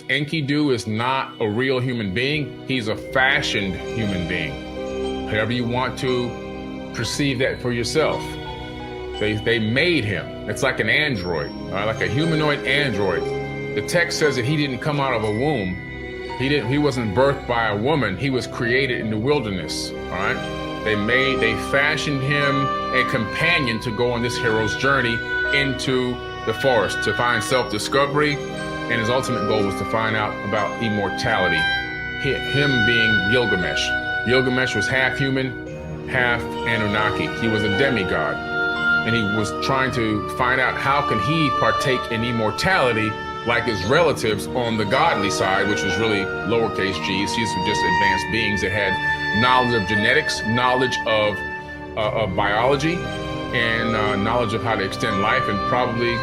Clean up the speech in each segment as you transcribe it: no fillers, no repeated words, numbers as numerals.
Enkidu is not a real human being. He's a fashioned human being. However you want to perceive that for yourself. They made him. It's like an android, like a humanoid android. The text says that he didn't come out of a womb. He wasn't birthed by a woman. He was created in the wilderness, all right? They fashioned him a companion to go on this hero's journey into the forest to find self-discovery, and his ultimate goal was to find out about immortality. Him being Gilgamesh. Gilgamesh was half human, half Anunnaki. He was a demigod, and he was trying to find out how can he partake in immortality like his relatives on the godly side, which was really lowercase g's. These were just advanced beings that had knowledge of genetics, knowledge of biology, and knowledge of how to extend life, and probably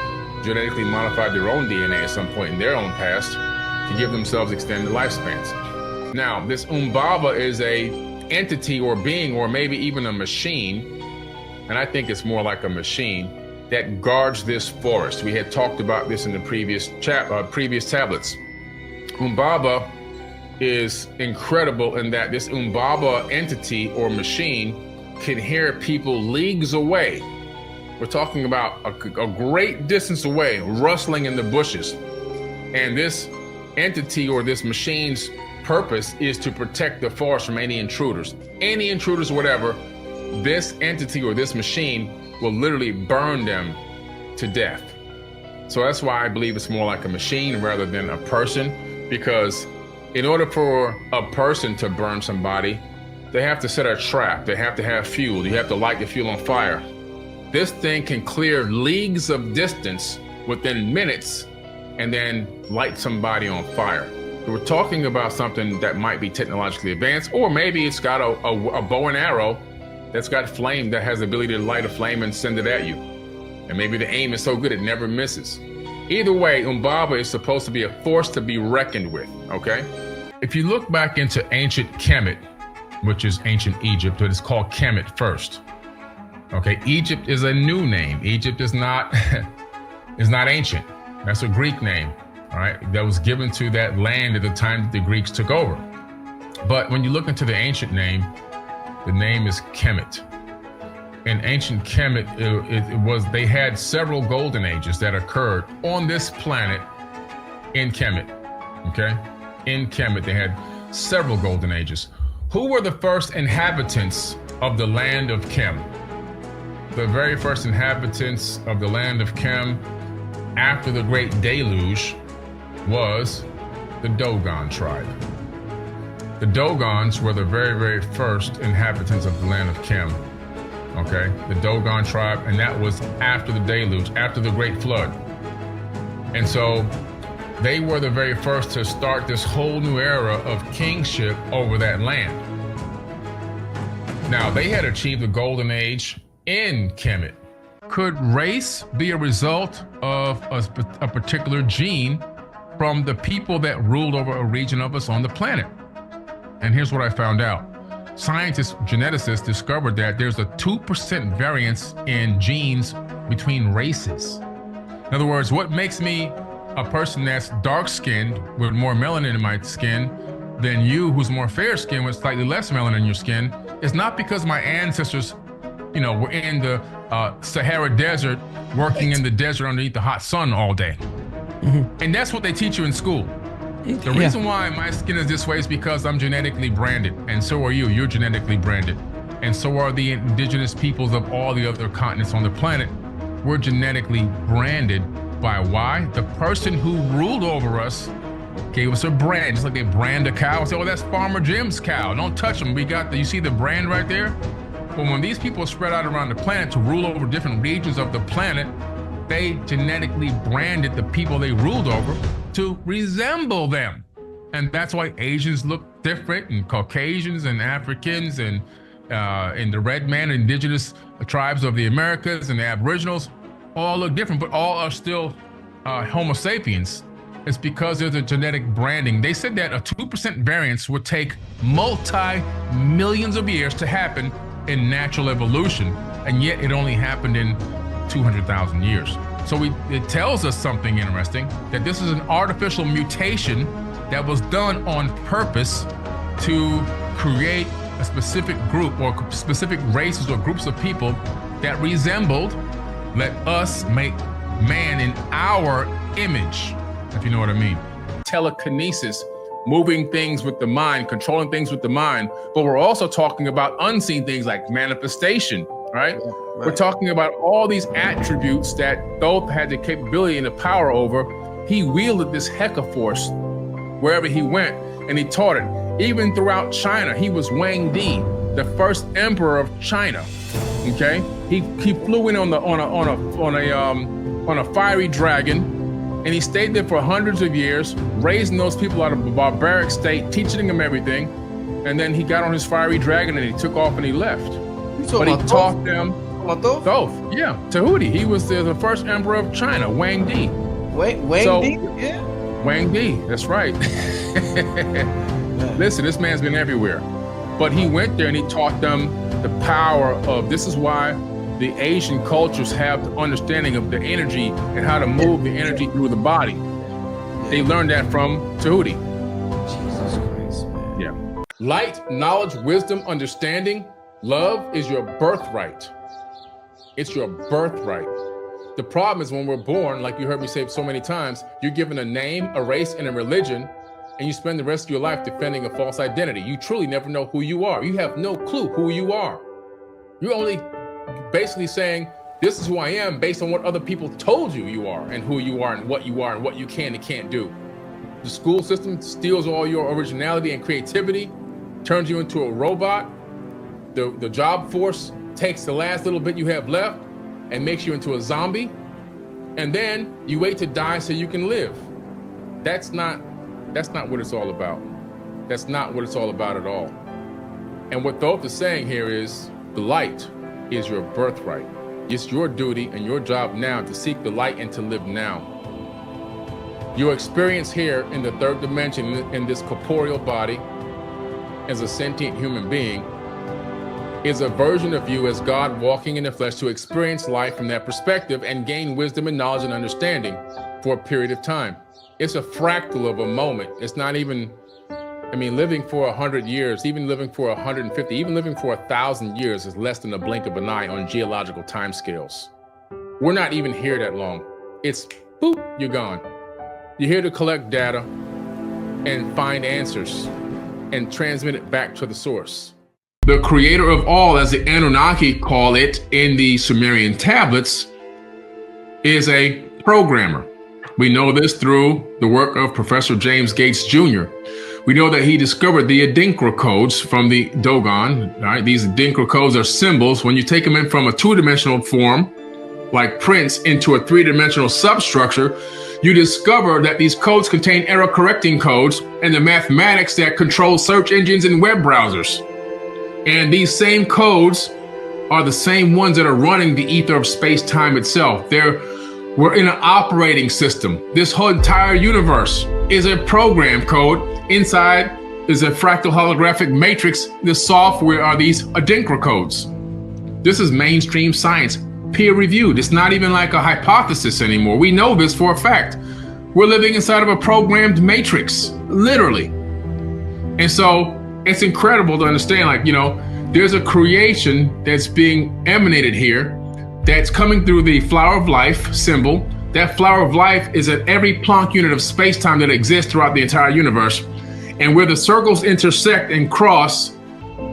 genetically modified their own DNA at some point in their own past to give themselves extended lifespans. Now, this Humbaba is a entity or being, or maybe even a machine, and I think it's more like a machine, that guards this forest. We had talked about this in the previous tablets. Humbaba is incredible in that this Humbaba entity or machine can hear people leagues away. We're talking about a great distance away, rustling in the bushes. And this entity or this machine's purpose is to protect the forest from any intruders. Any intruders, whatever, this entity or this machine will literally burn them to death. So that's why I believe it's more like a machine rather than a person, because in order for a person to burn somebody, they have to set a trap, they have to have fuel, you have to light the fuel on fire. This thing can clear leagues of distance within minutes and then light somebody on fire. So we're talking about something that might be technologically advanced, or maybe it's got a bow and arrow that's got flame, that has the ability to light a flame and send it at you. And maybe the aim is so good it never misses. Either way, Humbaba is supposed to be a force to be reckoned with, okay? If you look back into ancient Kemet, which is ancient Egypt, but it's called Kemet first. Okay, Egypt is a new name. Egypt is not ancient. That's a Greek name, all right? That was given to that land at the time that the Greeks took over. But when you look into the ancient name, the name is Kemet. In ancient Kemet, they had several golden ages that occurred on this planet in Kemet, okay? In Kemet, they had several golden ages. Who were the first inhabitants of the land of Kem? The very first inhabitants of the land of Kem after the great deluge was the Dogon tribe. The Dogons were the very, very first inhabitants of the land of Kem, okay? The Dogon tribe, and that was after the deluge, after the great flood. And so they were the very first to start this whole new era of kingship over that land. Now, they had achieved the golden age in Kemet. Could race be a result of a particular gene from the people that ruled over a region of us on the planet? And here's what I found out. Scientists, geneticists discovered that there's a 2% variance in genes between races. In other words, what makes me a person that's dark-skinned with more melanin in my skin than you who's more fair-skinned with slightly less melanin in your skin is not because my ancestors, were in the Sahara Desert, working in the desert underneath the hot sun all day. Mm-hmm. And that's what they teach you in school. The reason why my skin is this way is because I'm genetically branded, and so are you. You're genetically branded. And so are the indigenous peoples of all the other continents on the planet. We're genetically branded by why? The person who ruled over us gave us a brand, just like they brand a cow and say, oh, that's Farmer Jim's cow. Don't touch them. You see the brand right there? But when these people spread out around the planet to rule over different regions of the planet, they genetically branded the people they ruled over to resemble them. And that's why Asians look different, and Caucasians and Africans and the red man, indigenous tribes of the Americas and the Aboriginals all look different, but all are still Homo sapiens. It's because there's a genetic branding. They said that a 2% variance would take multi-millions of years to happen in natural evolution, and yet it only happened in 200,000 years. So it tells us something interesting, that this is an artificial mutation that was done on purpose to create a specific group or specific races or groups of people that resembled, let us make man in our image, if you know what I mean. Telekinesis, moving things with the mind, controlling things with the mind, but we're also talking about unseen things like manifestation, right? Yeah, right. We're talking about all these attributes that Thoth had the capability and the power over. He wielded this Heka force wherever he went, and he taught it. Even throughout China, he was Wang Di, the first emperor of China. Okay, he flew in on a fiery dragon. And he stayed there for hundreds of years, raising those people out of a barbaric state, teaching them everything. And then he got on his fiery dragon and he took off and he left. But he taught them Thoth. Yeah, Tahuti. He was the first emperor of China, Wang Di. Wang Di? Yeah. Wang Di, that's right. Listen, this man's been everywhere. But he went there and he taught them the power of, this is why the Asian cultures have the understanding of the energy and how to move the energy through the body. They learned that from Tahuti. Jesus Christ, man. Yeah. Light, knowledge, wisdom, understanding, love is your birthright. It's your birthright. The problem is when we're born, like you heard me say so many times, you're given a name, a race, and a religion, and you spend the rest of your life defending a false identity. You truly never know who you are. You have no clue who you are. You're only basically saying, this is who I am based on what other people told you you are and who you are and what you can and can't do. The school system steals all your originality and creativity, turns you into a robot. The job force takes the last little bit you have left and makes you into a zombie. And then you wait to die so you can live. That's not what it's all about. That's not what it's all about at all. And what Thoth is saying here is the light is your birthright. It's your duty and your job now to seek the light and to live now. Your experience here in the third dimension, in this corporeal body, as a sentient human being, is a version of you as God walking in the flesh to experience life from that perspective and gain wisdom and knowledge and understanding for a period of time. It's a fractal of a moment. It's not even, living for 100 years, even living for 150, even living for 1,000 years is less than a blink of an eye on geological timescales. We're not even here that long. It's boop, you're gone. You're here to collect data and find answers and transmit it back to the source. The creator of all, as the Anunnaki call it in the Sumerian tablets, is a programmer. We know this through the work of Professor James Gates Jr. We know that he discovered the Adinkra codes from the Dogon. Right? These Adinkra codes are symbols. When you take them in from a two-dimensional form, like prints, into a three-dimensional substructure, you discover that these codes contain error-correcting codes and the mathematics that control search engines and web browsers. And these same codes are the same ones that are running the ether of space-time itself. We're in an operating system. This whole entire universe is a program code. Inside is a fractal holographic matrix. The software are these Adinkra codes. This is mainstream science, peer-reviewed. It's not even like a hypothesis anymore. We know this for a fact. We're living inside of a programmed matrix, literally. And so it's incredible to understand, there's a creation that's being emanated here that's coming through the flower of life symbol. That flower of life is at every Planck unit of space-time that exists throughout the entire universe. And where the circles intersect and cross,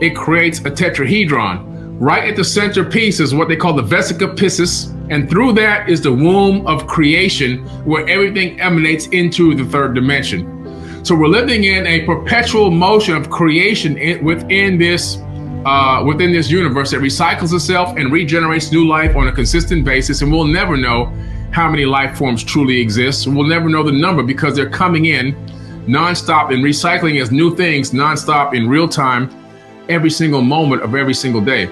it creates a tetrahedron. Right at the centerpiece is what they call the vesica piscis. And through that is the womb of creation, where everything emanates into the third dimension. So we're living in a perpetual motion of creation within this universe that recycles itself and regenerates new life on a consistent basis. And we'll never know how many life forms truly exist. We'll never know the number because they're coming in nonstop and recycling as new things nonstop in real time, every single moment of every single day.